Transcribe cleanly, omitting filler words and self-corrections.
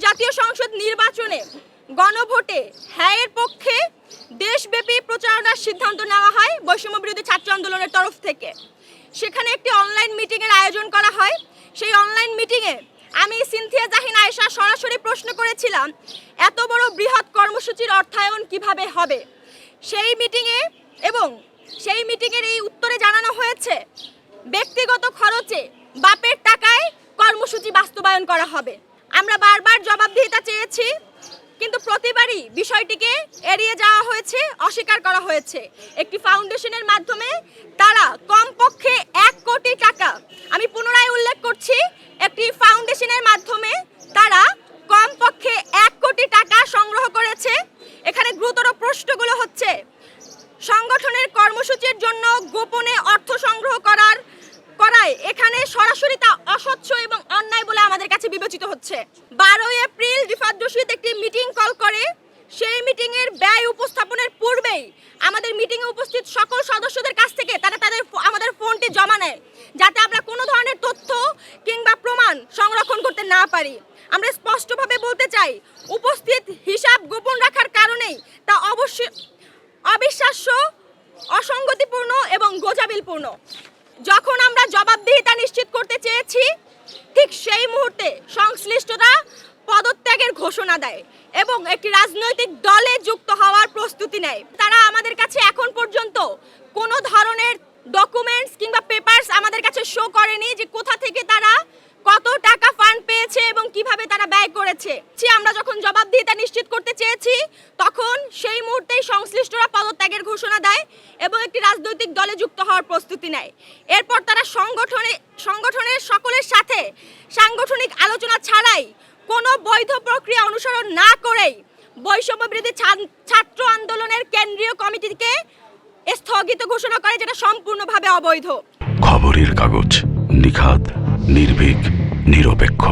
জাতীয় সংসদ নির্বাচনে গণভোটে হ্যাঁয়ের পক্ষে দেশব্যাপী প্রচারণার সিদ্ধান্ত নেওয়া হয় বৈষম্য বিরোধী ছাত্র আন্দোলনের তরফ থেকে। সেখানে একটি অনলাইন মিটিংয়ের আয়োজন করা হয়। সেই অনলাইন মিটিংয়ে আমি সিনথিয়া জাহিন আয়েশা সরাসরি প্রশ্ন করেছিলাম, এত বড় বৃহৎ কর্মসূচির অর্থায়ন কিভাবে হবে। সেই মিটিংয়ের এই উত্তরে জানানো হয়েছে, ব্যক্তিগত খরচে বাপের টাকায় কর্মসূচি বাস্তবায়ন করা হবে। আমরা বারবার জবাবদিহিতা চেয়েছি, কিন্তু প্রতিবারই বিষয়টিকে এড়িয়ে যাওয়া হয়েছে, অস্বীকার করা হয়েছে। একটি ফাউন্ডেশনের মাধ্যমে তারা কমপক্ষে 1 কোটি টাকা, আমি পুনরায় উল্লেখ করছি, একটি ফাউন্ডেশনের মাধ্যমে তারা কমপক্ষে 1 কোটি টাকা সংগ্রহ করেছে। এখানে গুরুতর প্রশ্নগুলো হচ্ছে, সংগঠনের কর্মসূচির জন্য গোপনে অর্থ সংগ্রহ করায় এখানে সরাসরি তা অস্বচ্ছ এবং অন্যায় বলে আমাদের কাছে বিবেচিত হচ্ছে। 12 এপ্রিল রিফাত রশিদ একটি মিটিং কল করে। সেই মিটিংয়ের ব্যয় উপস্থাপনের পূর্বেই আমাদের মিটিংয়ে উপস্থিত সকল সদস্যদের কাছ থেকে তারা আমাদের ফোনটি জমা নেয়, যাতে আমরা কোনো ধরনের তথ্য কিংবা প্রমাণ সংরক্ষণ করতে না পারি। আমরা স্পষ্টভাবে বলতে চাই, উপস্থিত হিসাব গোপন রাখার কারণেই তা অবশ্যই অবিশ্বাস্য, অসঙ্গতিপূর্ণ এবং গোঁজামিলপূর্ণ। যখন আমরা জবাবদিহিতা নিশ্চিত করতে চেয়েছি, ঠিক সেই মুহূর্তে সংশ্লিষ্টরা পদত্যাগের ঘোষণা দেয় এবং একটি রাজনৈতিক দলে যুক্ত হওয়ার প্রস্তুতি নেয়। তারা আমাদের কাছে এখন পর্যন্ত কোনো ধরনের ডকুমেন্টস কিংবা পেপারস আমাদের কাছে শো করেনি যে কোথা থেকে তারা কত টাকা ফান্ড পেয়েছে এবং কিভাবে তারা ব্যয় করেছে। আমরা যখন জবাবদিহিতা নিশ্চিত করতে চেয়েছি, তখন সেই মুহূর্তেই সংশ্লিষ্টরা পদত্যাগের ঘোষণা দেয় এবং একটি রাজনৈতিক দলে যুক্ত হওয়ার প্রস্তুতি নেয়। এরপর তারা সংগঠনের সকলের সাথে সাংগঠনিক আলোচনা ছাড়াই কোনো বৈধ প্রক্রিয়া অনুসরণ না করেই বৈষম্য বিরোধী ছাত্র আন্দোলনের কেন্দ্রীয় কমিটিকে স্থগিত ঘোষণা করে, যেটা সম্পূর্ণভাবে অবৈধ। খবরের কাগজ, নিখাদ, নির্ভীক, নিরপেক্ষ।